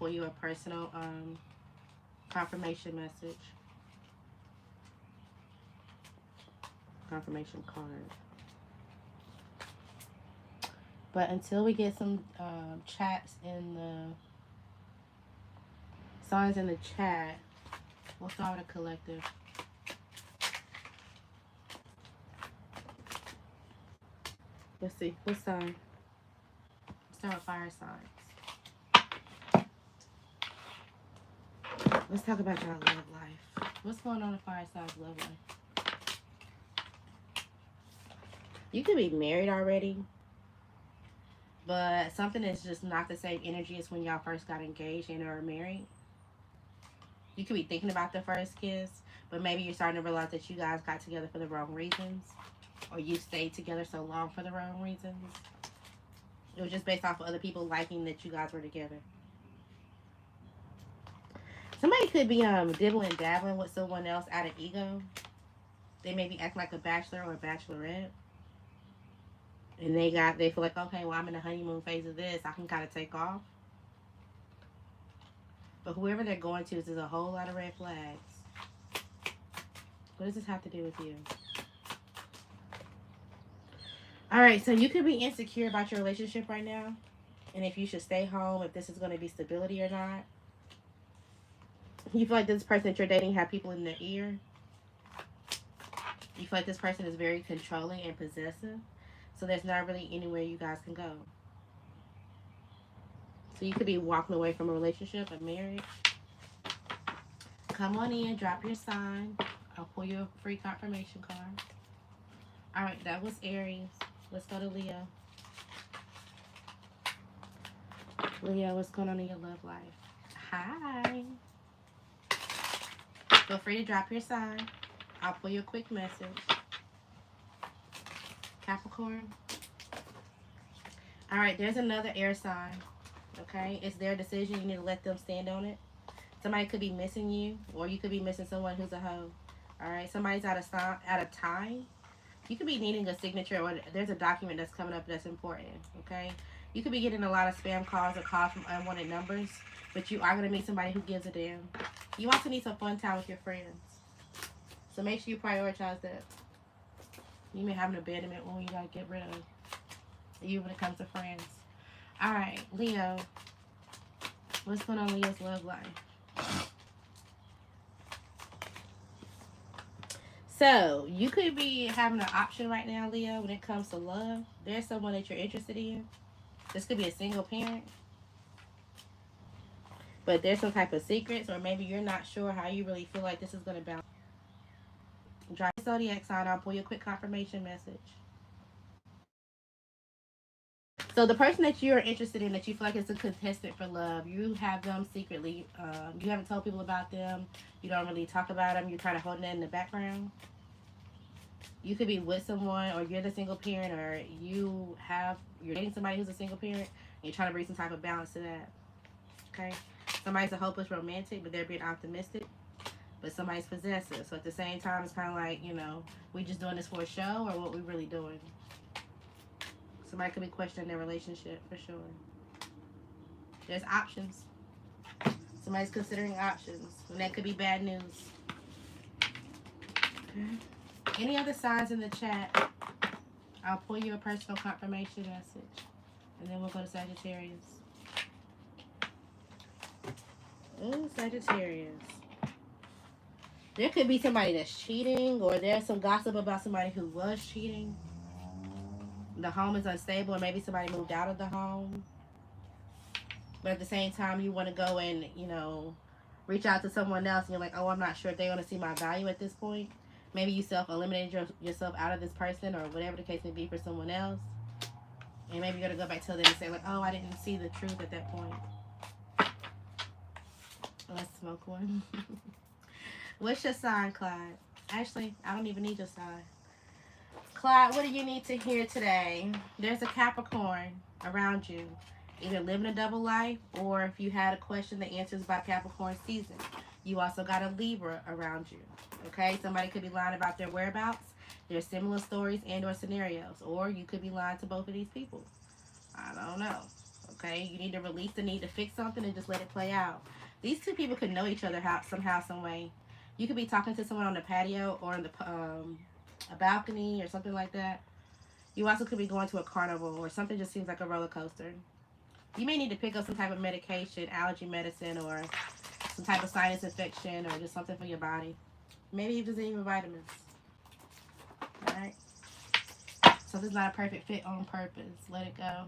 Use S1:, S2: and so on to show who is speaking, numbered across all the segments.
S1: pull you a personal confirmation message. Confirmation card. But until we get some chats in the signs in the chat, we'll start with a collective. Let's see. What sign? Let's start with fire signs. Let's talk about your love life. What's going on in fire signs' love life? You could be married already, but something is just not the same energy as when y'all first got engaged and or married. You could be thinking about the first kiss, but maybe you're starting to realize that you guys got together for the wrong reasons, or you stayed together so long for the wrong reasons. It was just based off of other people liking that you guys were together. Somebody could be dibbling dabbling with someone else out of ego. They may be acting like a bachelor or a bachelorette. And they feel like, okay, well, I'm in the honeymoon phase of this. I can kind of take off. But whoever they're going to, there's a whole lot of red flags. What does this have to do with you? All right, so you could be insecure about your relationship right now. And if you should stay home, if this is going to be stability or not. You feel like this person that you're dating have people in their ear. You feel like this person is very controlling and possessive. So there's not really anywhere you guys can go. So you could be walking away from a relationship, a marriage. Come on in, drop your sign. I'll pull you a free confirmation card. All right, that was Aries. Let's go to Leo. Leo, what's going on in your love life? Hi. Feel free to drop your sign. I'll pull you a quick message. Capricorn. All right, there's another air sign. Okay, it's their decision. You need to let them stand on it. Somebody could be missing you, or you could be missing someone who's a hoe. All right, somebody's out of time. You could be needing a signature, or there's a document that's coming up that's important. Okay, you could be getting a lot of spam calls or calls from unwanted numbers, but you are going to meet somebody who gives a damn. You also need some fun time with your friends, so make sure you prioritize that. You may have an abandonment one you got to get rid of, even when it comes to friends. All right, Leo. What's going on in Leo's love life? So, you could be having an option right now, Leo, when it comes to love. There's someone that you're interested in. This could be a single parent. But there's some type of secrets, or maybe you're not sure how you really feel like this is going to bounce. Drop your zodiac sign. I'll pull you a quick confirmation message. So the person that you're interested in, that you feel like is a contestant for love, you have them secretly. You haven't told people about them. You don't really talk about them. You're kind of holding that in the background. You could be with someone, or you're the single parent, or you're dating somebody who's a single parent, and you're trying to bring some type of balance to that. Okay? Somebody's a hopeless romantic, but they're being optimistic. But somebody's possessive. So at the same time, it's kind of like, we just doing this for a show, or what we really doing. Somebody could be questioning their relationship, for sure. There's options. Somebody's considering options. And that could be bad news. Okay. Any other signs in the chat? I'll pull you a personal confirmation message. And then we'll go to Sagittarius. Oh, Sagittarius. There could be somebody that's cheating, or there's some gossip about somebody who was cheating. The home is unstable, or maybe somebody moved out of the home. But at the same time, you want to go and, reach out to someone else, and you're like, oh, I'm not sure if they're going to see my value at this point. Maybe you self-eliminated yourself out of this person, or whatever the case may be, for someone else. And maybe you're going to go back to them and say, like, oh, I didn't see the truth at that point. Let's smoke one. What's your sign, Clyde? Actually, I don't even need your sign. Clyde, what do you need to hear today? There's a Capricorn around you. Either living a double life, or if you had a question, the answer is by Capricorn season. You also got a Libra around you. Okay? Somebody could be lying about their whereabouts. There's similar stories and or scenarios. Or you could be lying to both of these people. I don't know. Okay, you need to release the need to fix something and just let it play out. These two people could know each other somehow, some way. You could be talking to someone on the patio or on the a balcony or something like that. You also could be going to a carnival or something just seems like a roller coaster. You may need to pick up some type of medication, allergy medicine, or some type of sinus infection, or just something for your body. Maybe even vitamins. Alright? So this is not a perfect fit on purpose. Let it go.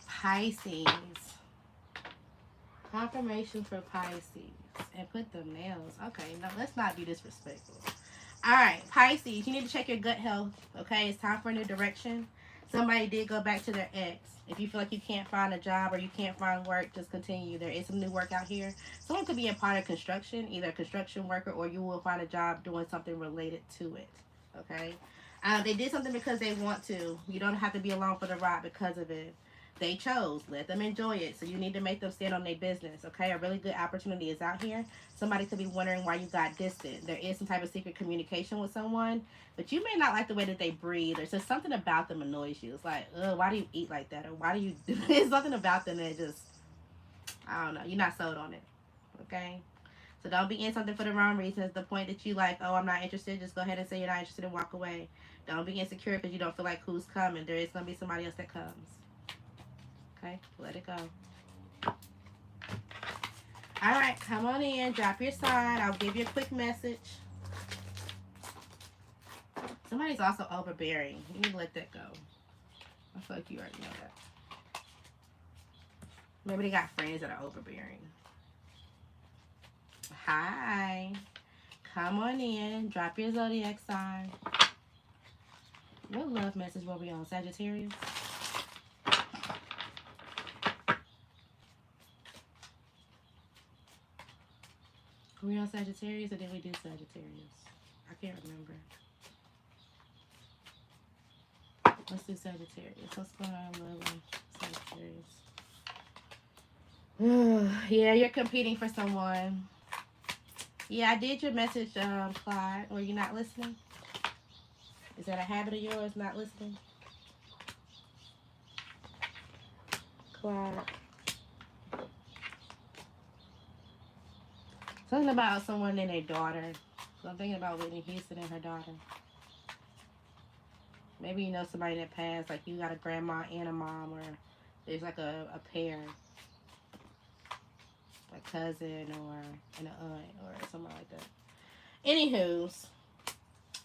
S1: Pisces. Confirmation for Pisces. And put the nails. Okay, now let's not be disrespectful. Alright, Pisces, you need to check your gut health. Okay, it's time for a new direction. Somebody did go back to their ex. If you feel like you can't find a job or you can't find work, just continue. There is some new work out here. Someone could be a part of construction, either a construction worker or you will find a job doing something related to it. Okay? They did something because they want to. You don't have to be along for the ride because of it. They chose. Let them enjoy it. So you need to make them stand on their business. Okay? A really good opportunity is out here. Somebody could be wondering why you got distant. There is some type of secret communication with someone. But you may not like the way that they breathe. Or just something about them annoys you. It's like, ugh, why do you eat like that? Or why do you... There's something about them that just... I don't know. You're not sold on it. Okay? So don't be in something for the wrong reasons. The point that you like, oh, I'm not interested, just go ahead and say you're not interested and walk away. Don't be insecure because you don't feel like who's coming. There is going to be somebody else that comes. Okay? Let it go. Alright, come on in. Drop your sign. I'll give you a quick message. Somebody's also overbearing. You need to let that go. I feel like you already know that. Maybe they got friends that are overbearing. Hi. Come on in. Drop your zodiac sign. What love message were we on? Sagittarius? Were we on Sagittarius or did we do Sagittarius? I can't remember. Let's do Sagittarius. What's going on, love? Sagittarius. Yeah, you're competing for someone. Yeah, I did your message, Clyde. Were you not listening? Is that a habit of yours, not listening? Clyde. Something about someone and their daughter. So I'm thinking about Whitney Houston and her daughter. Maybe you know somebody that passed, like you got a grandma and a mom, or there's like a pair. A cousin or an aunt or something like that. Anywho's,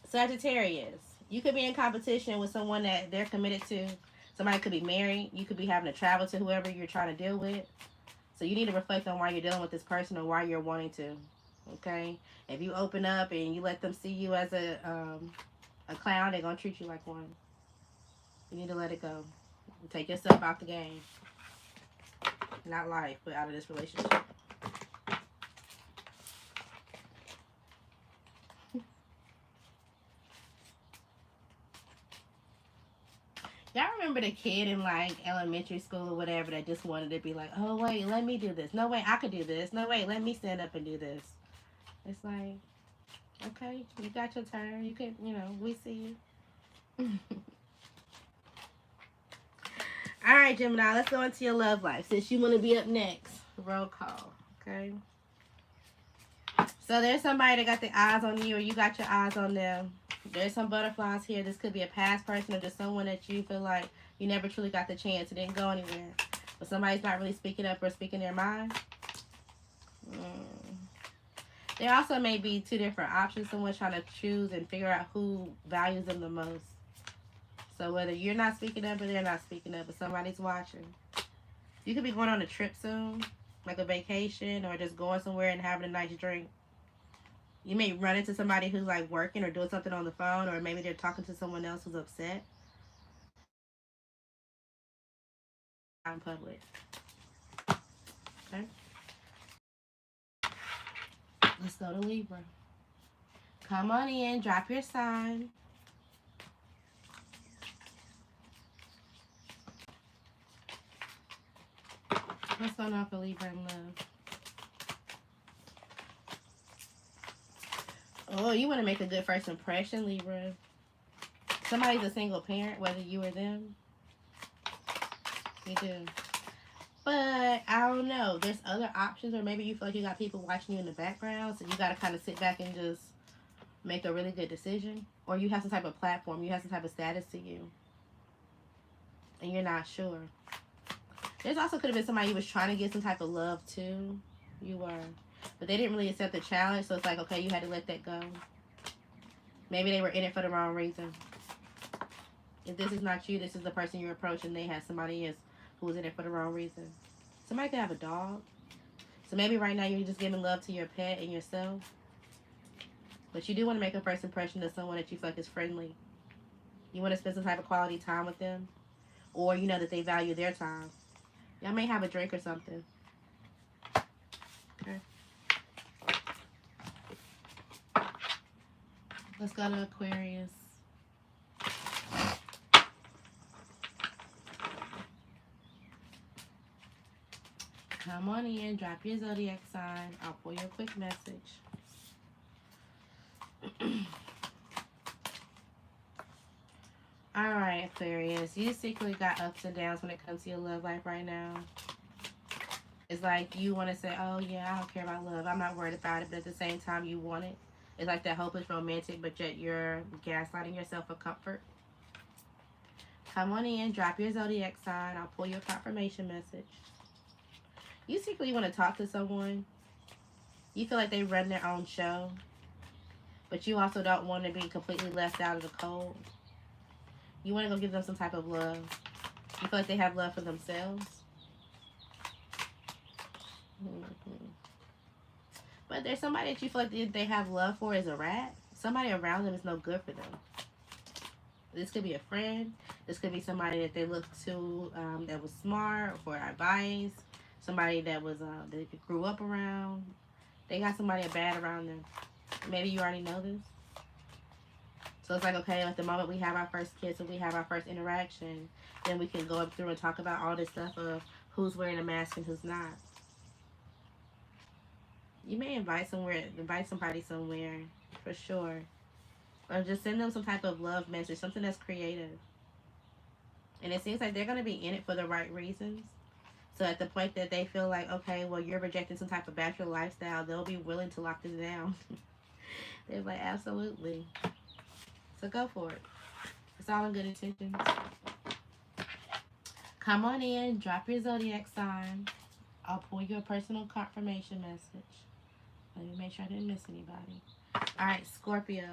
S1: Sagittarius. You could be in competition with someone that they're committed to. Somebody could be married. You could be having to travel to whoever you're trying to deal with. So you need to reflect on why you're dealing with this person or why you're wanting to. Okay? If you open up and you let them see you as a clown, they're going to treat you like one. You need to let it go. Take yourself out the game. Not life, but out of this relationship. Y'all remember the kid in like elementary school or whatever that just wanted to be like, oh wait, let me do this. No way, I could do this. No way, let me stand up and do this. It's like, okay, you got your turn. You could, we see you. All right, Gemini, let's go into your love life. Since you want to be up next, roll call, okay? So there's somebody that got their eyes on you or you got your eyes on them. There's some butterflies here. This could be a past person or just someone that you feel like you never truly got the chance. It didn't go anywhere. But somebody's not really speaking up or speaking their mind. There also may be two different options. Someone's trying to choose and figure out who values them the most. So whether you're not speaking up or they're not speaking up, but somebody's watching. You could be going on a trip soon, like a vacation, or just going somewhere and having a nice drink. You may run into somebody who's like working or doing something on the phone, or maybe they're talking to someone else who's upset. In public. Okay. Let's go to Libra. Come on in, drop your sign. What's going on for Libra in love? Oh, you want to make a good first impression, Libra. Somebody's a single parent, whether you or them. You do. But I don't know. There's other options, or maybe you feel like you got people watching you in the background, so you got to kind of sit back and just make a really good decision. Or you have some type of platform, you have some type of status to you, and you're not sure. There's also could have been somebody you was trying to get some type of love to. You were. But they didn't really accept the challenge, so it's like, okay, you had to let that go. Maybe they were in it for the wrong reason. If this is not you, this is the person you're approaching, they had somebody else who was in it for the wrong reason. Somebody could have a dog. So maybe right now you're just giving love to your pet and yourself. But you do want to make a first impression to someone that you feel like is friendly. You want to spend some type of quality time with them. Or you know that they value their time. Y'all may have a drink or something. Okay. Let's go to Aquarius. Come on in, drop your zodiac sign. I'll pull you a quick message. Alright, Aquarius. You secretly got ups and downs when it comes to your love life right now. It's like you want to say, oh yeah, I don't care about love. I'm not worried about it. But at the same time, you want it. It's like that hopeless romantic, but yet you're gaslighting yourself for comfort. Come on in, drop your zodiac sign. I'll pull your confirmation message. You secretly want to talk to someone. You feel like they run their own show. But you also don't want to be completely left out of the cold. You want to go give them some type of love. You feel like they have love for themselves. But there's somebody that you feel like they have love for is a rat. Somebody around them is no good for them. This could be a friend. This could be somebody that they look to that was smart for advice. Somebody that was that they grew up around. They got somebody bad around them. Maybe you already know this. So it's like, okay, at the moment we have our first kiss and we have our first interaction, then we can go up through and talk about all this stuff of who's wearing a mask and who's not. You may invite somebody somewhere, for sure. Or just send them some type of love message, something that's creative. And it seems like they're going to be in it for the right reasons. So at the point that they feel like, okay, well, you're rejecting some type of bachelor lifestyle, they'll be willing to lock this down. They're like, absolutely. So go for it. It's all in good intentions. Come on in, drop your zodiac sign. I'll pull your personal confirmation message. Let me make sure I didn't miss anybody. All right, Scorpio.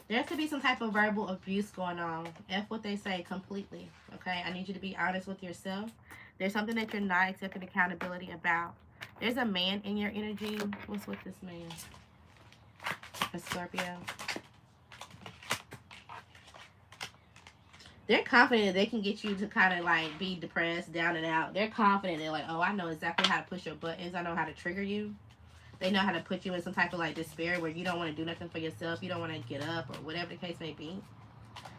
S1: There could be some type of verbal abuse going on. F what they say completely, okay? I need you to be honest with yourself. There's something that you're not accepting accountability about. There's a man in your energy. What's with this man? A Scorpio. They're confident that they can get you to kind of like be depressed, down and out. They're confident. They're like, oh, I know exactly how to push your buttons. I know how to trigger you. They know how to put you in some type of like despair where you don't want to do nothing for yourself. You don't want to get up or whatever the case may be.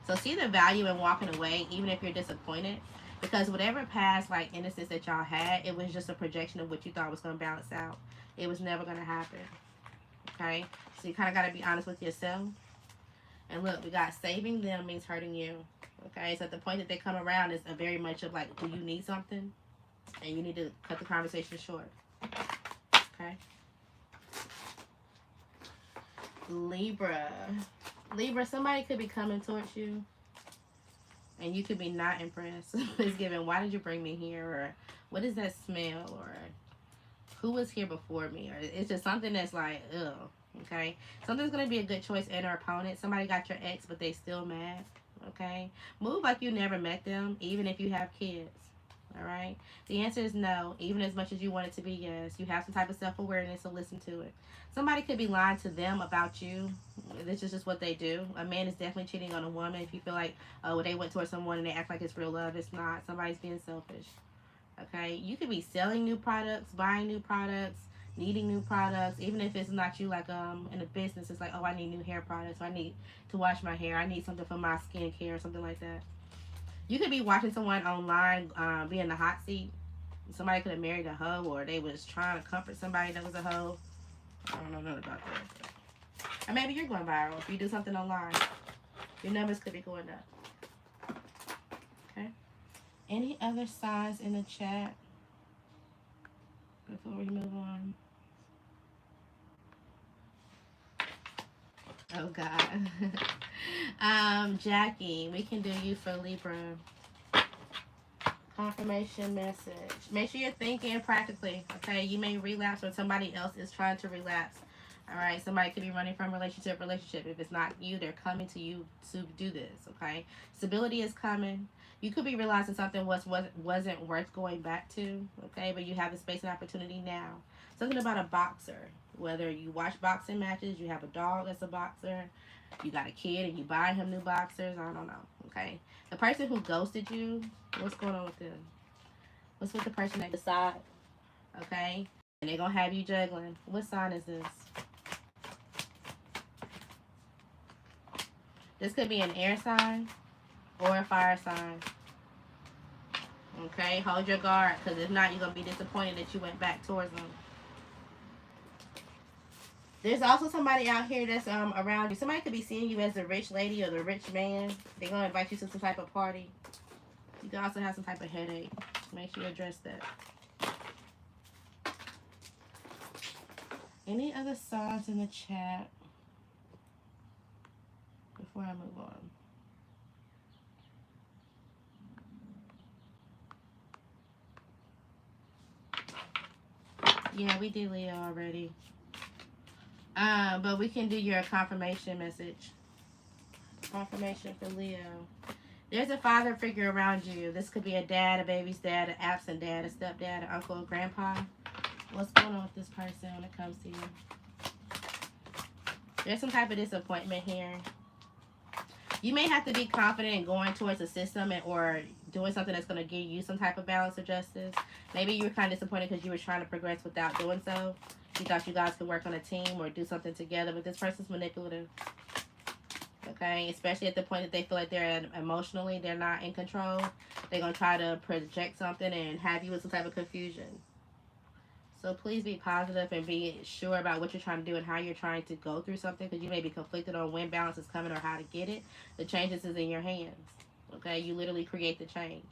S1: So see the value in walking away, even if you're disappointed. Because whatever past like innocence that y'all had, it was just a projection of what you thought was going to balance out. It was never going to happen. Okay? So you kind of got to be honest with yourself. And look, we got saving them means hurting you. Okay? So at the point that they come around, it's a very much of like, do you need something? And you need to cut the conversation short. Okay? Libra. Libra, somebody could be coming towards you. And you could be not impressed. It's given, why did you bring me here? Or what is that smell? Or who was here before me? Or it's just something that's like, ugh. Okay? Something's going to be a good choice and or opponent. Somebody got your ex, but they still mad. Okay? Move like you never met them, even if you have kids. Alright? The answer is no. Even as much as you want it to be yes. You have some type of self-awareness, so listen to it. Somebody could be lying to them about you. This is just what they do. A man is definitely cheating on a woman. If you feel like, oh, they went towards someone and they act like it's real love, it's not. Somebody's being selfish. Okay? You could be selling new products, buying new products, needing new products. Even if it's not you, like in a business, it's like, oh, I need new hair products. Or I need to wash my hair. I need something for my skincare or something like that. You could be watching someone online be in the hot seat. Somebody could have married a hoe, or they was trying to comfort somebody that was a hoe. I don't know nothing about that. Or maybe you're going viral. If you do something online, your numbers could be going up. Okay. Any other signs in the chat before we move on? Oh God. Jackie, we can do you for Libra. Confirmation message. Make sure you're thinking practically. Okay, you may relapse or somebody else is trying to relapse. All right, somebody could be running from relationship. If it's not you, they're coming to you to do this. Okay, stability is coming. You could be realizing something wasn't worth going back to. Okay, but you have the space and opportunity now. Something about a boxer. Whether you watch boxing matches, you have a dog that's a boxer, you got a kid and you buy him new boxers. I don't know. Okay, the person who ghosted you, what's going on with them? What's with the person that decide? Okay, and they're gonna have you juggling. What sign is this? This could be an air sign or a fire sign. Okay, hold your guard, because if not, you're going to be disappointed that you went back towards them. There's also somebody out here that's around you. Somebody could be seeing you as the rich lady or the rich man. They're going to invite you to some type of party. You can also have some type of headache. Make sure you address that. Any other signs in the chat before I move on? Yeah, we did Leo already. But we can do your confirmation message. Confirmation for Leo. There's a father figure around you. This could be a dad, a baby's dad, an absent dad, a stepdad, an uncle, a grandpa. What's going on with this person when it comes to you? There's some type of disappointment here. You may have to be confident in going towards a system or doing something that's going to give you some type of balance or justice. Maybe you were kind of disappointed because you were trying to progress without doing so. You thought you guys could work on a team or do something together, but this person's manipulative. Okay, especially at the point that they feel like they're emotionally, they're not in control. They're going to try to project something and have you with some type of confusion. So please be positive and be sure about what you're trying to do and how you're trying to go through something, because you may be conflicted on when balance is coming or how to get it. The changes is in your hands. Okay, you literally create the change.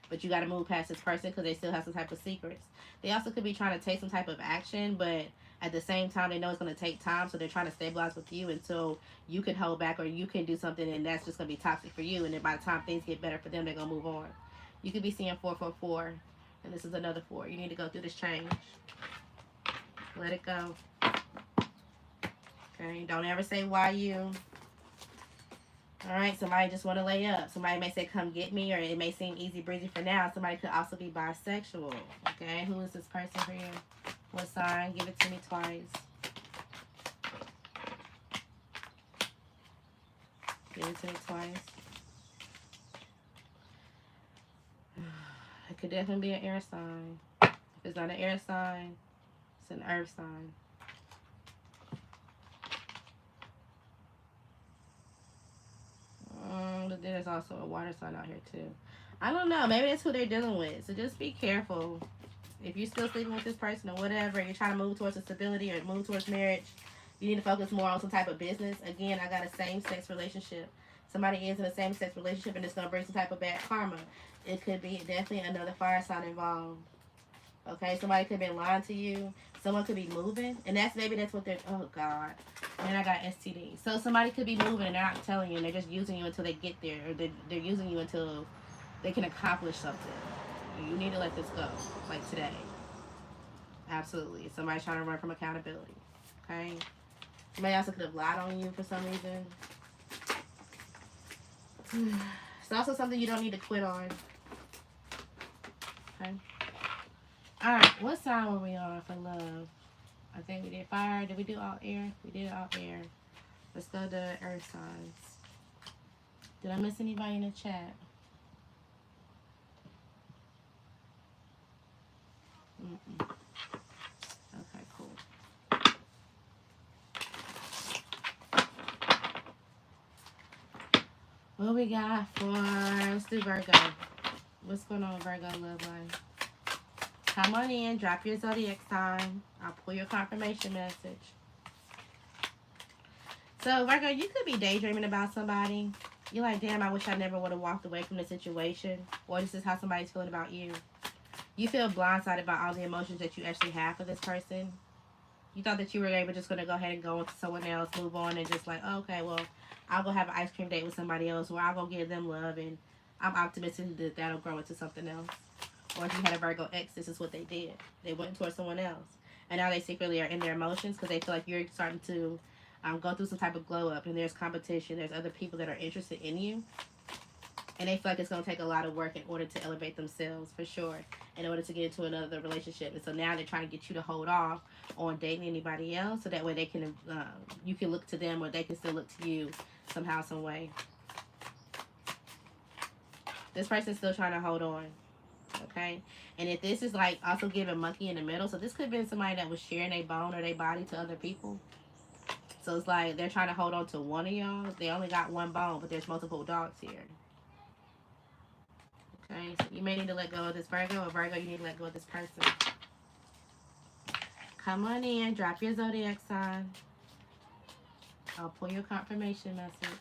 S1: But you got to move past this person because they still have some type of secrets. They also could be trying to take some type of action, but at the same time, they know it's going to take time, so they're trying to stabilize with you until you can hold back or you can do something, and that's just going to be toxic for you. And then by the time things get better for them, they're going to move on. You could be seeing 444, and this is another 4. You need to go through this change. Let it go. Okay, don't ever say why you. Alright, somebody just want to lay up. Somebody may say come get me, or it may seem easy breezy for now. Somebody could also be bisexual. Okay, who is this person for you? What sign? Give it to me twice. Give it to me twice. It could definitely be an air sign. If it's not an air sign, it's an earth sign. But there's also a water sign out here too. I don't know. Maybe that's who they're dealing with. So just be careful. If you're still sleeping with this person or whatever, you're trying to move towards a stability or move towards marriage, you need to focus more on some type of business. Again, I got a same-sex relationship. Somebody is in a same-sex relationship and it's going to bring some type of bad karma. It could be definitely another fire sign involved. Okay, somebody could have been lying to you. Someone could be moving, and maybe that's what they're, oh God. And I got STD. So somebody could be moving and they're not telling you, and they're just using you until they get there, or they're using you until they can accomplish something. You need to let this go, like today. Absolutely. Somebody's trying to run from accountability. Okay? Somebody also could have lied on you for some reason. It's also something you don't need to quit on. Okay? Alright, what sign were we on for love? I think we did fire. Did we do all air? We did all air. Let's go to earth signs. Did I miss anybody in the chat? Okay, cool. What we got for, let's do Virgo. What's going on with Virgo love life? Come on in, drop your zodiac sign. I'll pull your confirmation message. So Virgo, you could be daydreaming about somebody. You're like, damn, I wish I never would have walked away from the situation. Or this is how somebody's feeling about you. You feel blindsided by all the emotions that you actually have for this person. You thought that you were able just going to go ahead and go into someone else, move on, and just like, oh, okay, well, I'll go have an ice cream date with somebody else, or I'll go give them love, and I'm optimistic that that'll grow into something else. Or if you had a Virgo ex, this is what they did. They went towards someone else. And now they secretly are in their emotions because they feel like you're starting to go through some type of glow up, and there's competition. There's other people that are interested in you. And they feel like it's going to take a lot of work in order to elevate themselves, for sure, in order to get into another relationship. And so now they're trying to get you to hold off on dating anybody else, so that way they can, you can look to them, or they can still look to you somehow, some way. This person's still trying to hold on. Okay, and if this is like also giving monkey in the middle, so this could have been somebody that was sharing their bone or their body to other people. So it's like they're trying to hold on to one of y'all. They only got one bone, but there's multiple dogs here. Okay, so you may need to let go of this Virgo, or Virgo, you need to let go of this person. Come on in, drop your zodiac sign. I'll pull your confirmation message.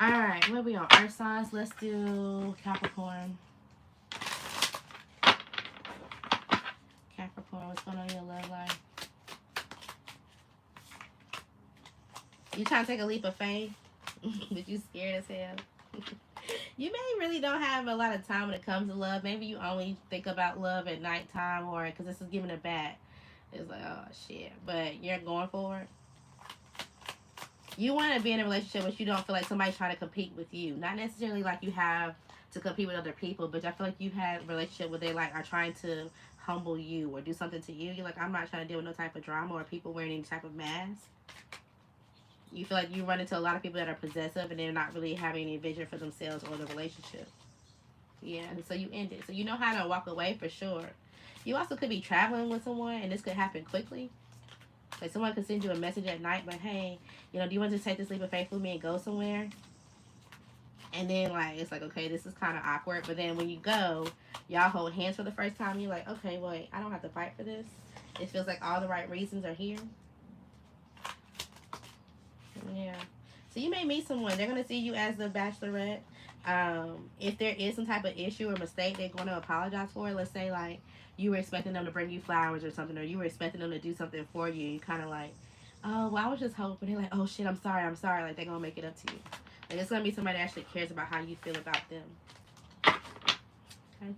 S1: Alright, where we on? Earth signs. Let's do Capricorn. Capricorn, what's going on in your love life? You trying to take a leap of faith? But you scared as hell? You may really don't have a lot of time when it comes to love. Maybe you only think about love at nighttime, or because this is giving a bat. It's like, oh shit. But you're going for it. You want to be in a relationship but you don't feel like somebody's trying to compete with you. Not necessarily like you have to compete with other people, but I feel like you had a relationship where they like are trying to humble you or do something to you. You're like, I'm not trying to deal with no type of drama or people wearing any type of mask. You feel like you run into a lot of people that are possessive and they're not really having any vision for themselves or the relationship. Yeah, and so you end it. So you know how to walk away for sure. You also could be traveling with someone and this could happen quickly. Like someone could send you a message at night like, hey, you know, do you want to take this leap of faith with me and go somewhere? And then like it's like, okay, this is kind of awkward. But then when you go, y'all hold hands for the first time. You're like, okay, wait, I don't have to fight for this. It feels like all the right reasons are here. Yeah. So you may meet someone. They're going to see you as the bachelorette. If there is some type of issue or mistake, they're going to apologize for it. Let's say like you were expecting them to bring you flowers or something, or you were expecting them to do something for you. You kind of like, oh, well, I was just hoping. They're like, oh shit, I'm sorry. Like they're going to make it up to you. Like it's going to be somebody that actually cares about how you feel about them. Okay.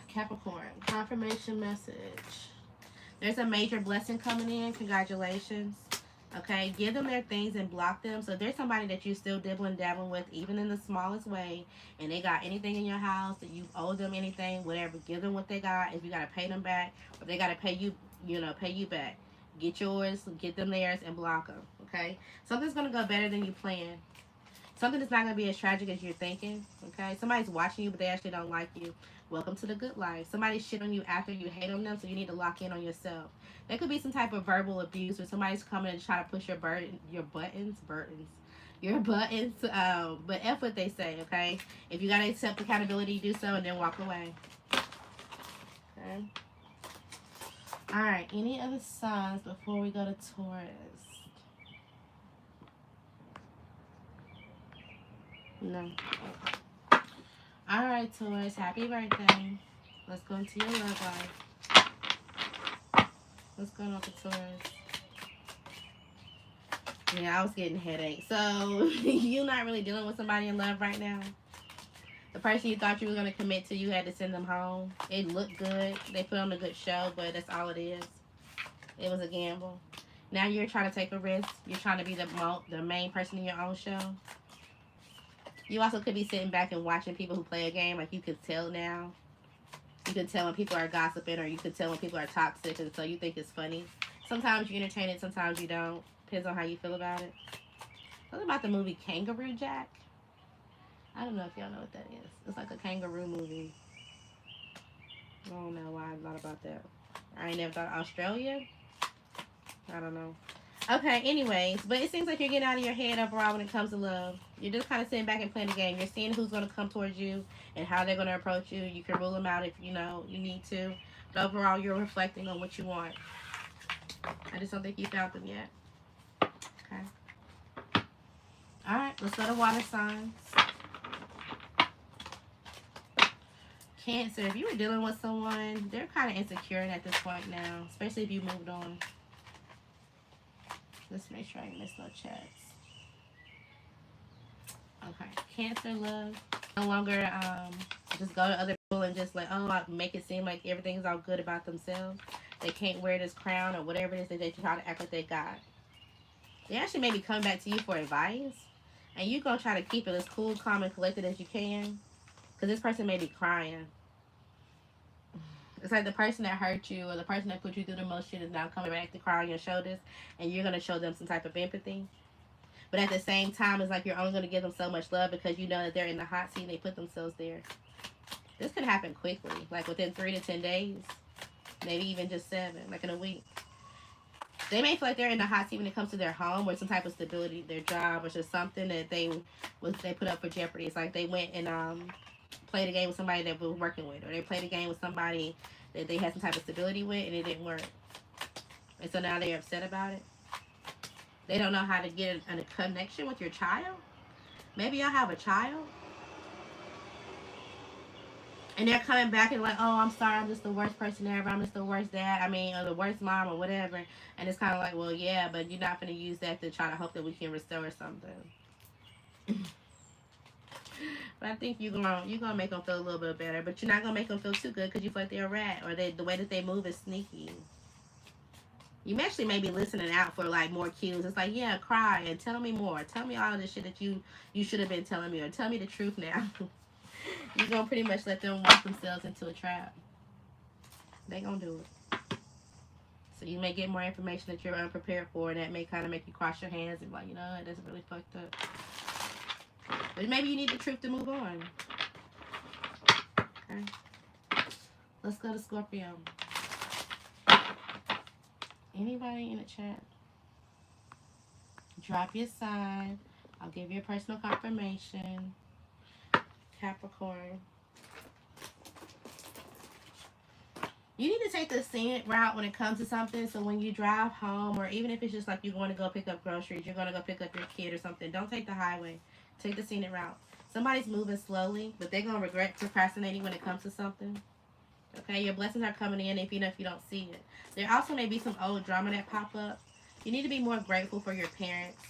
S1: Capricorn, confirmation message. There's a major blessing coming in. Congratulations. Okay, give them their things and block them. So if there's somebody that you're still dibbling dabbling with, even in the smallest way, and they got anything in your house that you owe them anything, whatever, give them what they got. If you gotta pay them back, or if they gotta pay you, pay you back. Get yours, get them theirs, and block them. Okay, something's gonna go better than you planned. Something that's not going to be as tragic as you're thinking, okay? Somebody's watching you, but they actually don't like you. Welcome to the good life. Somebody shit on you after you hate on them, so you need to lock in on yourself. There could be some type of verbal abuse where somebody's coming and trying to push your buttons. But F what they say, okay? If you got to accept accountability, do so and then walk away. Okay? All right, any other signs before we go to Taurus? No. All right, Taurus. Happy birthday. Let's go into your love life. What's going on for Taurus? Yeah, I was getting headaches. So, you're not really dealing with somebody in love right now? The person you thought you were going to commit to, you had to send them home. It looked good. They put on a good show, but that's all it is. It was a gamble. Now you're trying to take a risk. You're trying to be the main person in your own show. You also could be sitting back and watching people who play a game. Like, you could tell now. You could tell when people are gossiping, or you could tell when people are toxic, and so you think it's funny. Sometimes you entertain it, sometimes you don't. Depends on how you feel about it. What about the movie Kangaroo Jack? I don't know if y'all know what that is. It's like a kangaroo movie. I don't know why I thought about that. I ain't never thought Australia. I don't know. Okay, anyways, but it seems like you're getting out of your head overall when it comes to love. You're just kind of sitting back and playing the game. You're seeing who's going to come towards you and how they're going to approach you. You can rule them out if you need to. But overall, you're reflecting on what you want. I just don't think you found them yet. Okay. Alright, let's go to water signs. Cancer, if you were dealing with someone, they're kind of insecure at this point now, especially if you moved on. Let's make sure I ain't missed no chats. Okay, Cancer love. No longer just go to other people and just like, oh, like, make it seem like everything's all good about themselves. They can't wear this crown or whatever it is that they try to act like they got. They actually may be coming back to you for advice, and you're going to try to keep it as cool, calm, and collected as you can, because this person may be crying. It's like the person that hurt you or the person that put you through the most shit is now coming back to cry on your shoulders, and you're going to show them some type of empathy. But at the same time, it's like you're only going to give them so much love because you know that they're in the hot seat and they put themselves there. This can happen quickly, like within 3 to 10 days, maybe even just 7, like in a week. They may feel like they're in the hot seat when it comes to their home or some type of stability, their job, or just something that they put up for jeopardy. It's like they went and played a game with somebody that was working with, or they played a game with somebody that they had some type of stability with, and it didn't work. And so now they're upset about it. They don't know how to get a connection with your child. Maybe y'all have a child, and they're coming back and like, oh, I'm sorry, I'm just the worst person ever. I'm just the worst dad. I mean, or the worst mom or whatever. And it's kind of like, well, yeah, but you're not going to use that to try to hope that we can restore something. But I think you're gonna make them feel a little bit better. But you're not gonna make them feel too good because you feel like they're a rat, or the way that they move is sneaky. You actually may be listening out for like more cues. It's like, yeah, cry and tell me more. Tell me all the shit that you should have been telling me, or tell me the truth now. You're gonna pretty much let them walk themselves into a trap. They gonna do it. So you may get more information that you're unprepared for, and that may kind of make you cross your hands and be like, you know, that's really fucked up. But maybe you need the truth to move on. Okay. Let's go to Scorpio. Anybody in the chat? Drop your sign. I'll give you a personal confirmation. Capricorn. You need to take the scenic route when it comes to something. So when you drive home, or even if it's just like you're going to go pick up groceries, you're going to go pick up your kid or something, don't take the highway. Take the scenic route. Somebody's moving slowly, but they're going to regret procrastinating when it comes to something. Okay, your blessings are coming in if you don't see it. There also may be some old drama that pop up. You need to be more grateful for your parents.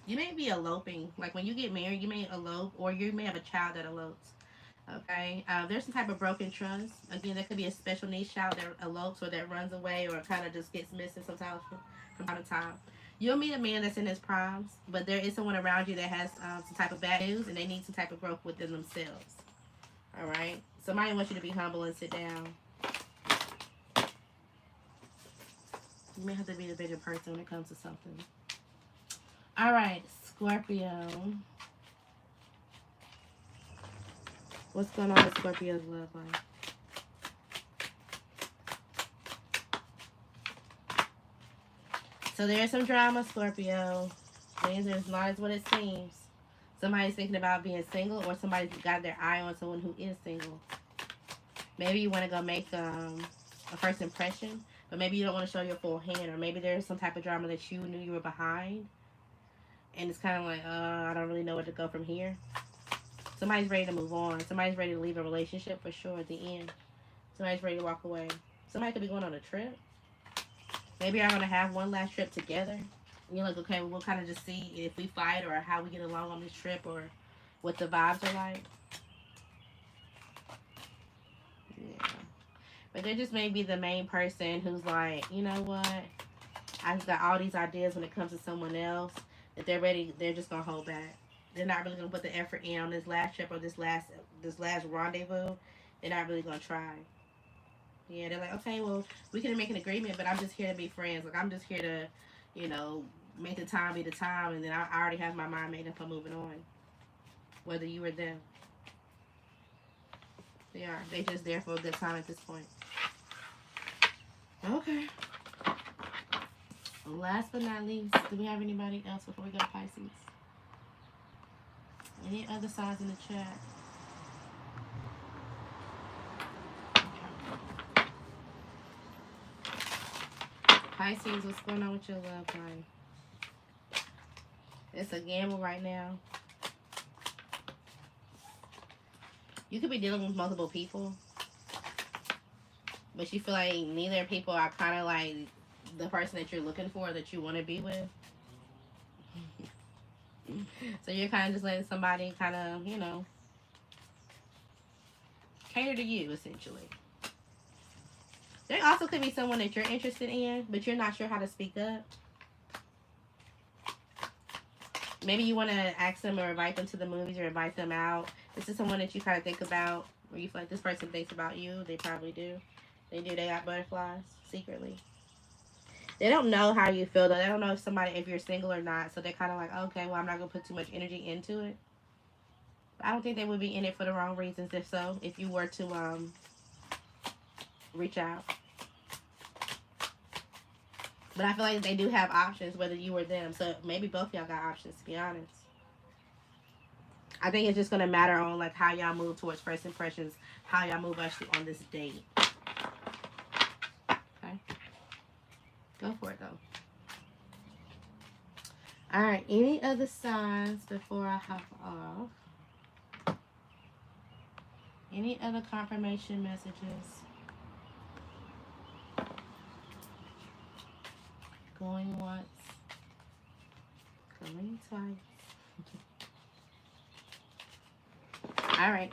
S1: You may be eloping. Like when you get married, you may elope, or you may have a child that elopes. Okay, there's some type of broken trust. Again, there could be a special needs child that elopes or that runs away or kind of just gets missing sometimes from time to time. You'll meet a man that's in his primes, but there is someone around you that has some type of bad news, and they need some type of growth within themselves. All right, somebody wants you to be humble and sit down. You may have to be the bigger person when it comes to something. All right, Scorpio. What's going on with Scorpio's love life? So there's some drama, Scorpio. Means it's not as what it seems. Somebody's thinking about being single, or somebody's got their eye on someone who is single. Maybe you want to go make a first impression, but maybe you don't want to show your full hand, or maybe there's some type of drama that you knew you were behind, and it's kind of like, I don't really know where to go from here. Somebody's ready to move on. Somebody's ready to leave a relationship for sure at the end. Somebody's ready to walk away. Somebody could be going on a trip. Maybe you're going to have one last trip together. And you're like, okay, well, we'll kind of just see if we fight or how we get along on this trip or what the vibes are like. Yeah. But there just may be the main person who's like, you know what? I've got all these ideas when it comes to someone else that they're just going to hold back. They're not really going to put the effort in on this last trip or this last rendezvous. They're not really going to try. Yeah, they're like, okay, well, we can make an agreement, but I'm just here to be friends. Like, I'm just here to, make the time be the time, and then I already have my mind made up on moving on. Whether you or them. They are. They just there for a good time at this point. Okay. Last but not least, do we have anybody else before we go to Pisces? Any other signs in the chat? Pisces, what's going on with your love life? It's a gamble right now. You could be dealing with multiple people, but you feel like neither people are kind of like the person that you're looking for, that you want to be with. So you're kind of just letting somebody kind of, you know, cater to you, essentially. There also could be someone that you're interested in, but you're not sure how to speak up. Maybe you want to ask them or invite them to the movies or invite them out. This is someone that you kind of think about, where you feel like this person thinks about you. They probably do. They do. They got butterflies secretly. They don't know how you feel though. They don't know if you're single or not. So they're kind of like, okay, well, I'm not gonna put too much energy into it. I don't think they would be in it for the wrong reasons. If so, if you were to reach out. But I feel like they do have options, whether you or them. So maybe both y'all got options, to be honest. I think it's just going to matter on like how y'all move towards first impressions, how y'all move actually on this date. Okay? Go for it, though. All right. Any other signs before I hop off? Any other confirmation messages? Going once. Going twice. All right.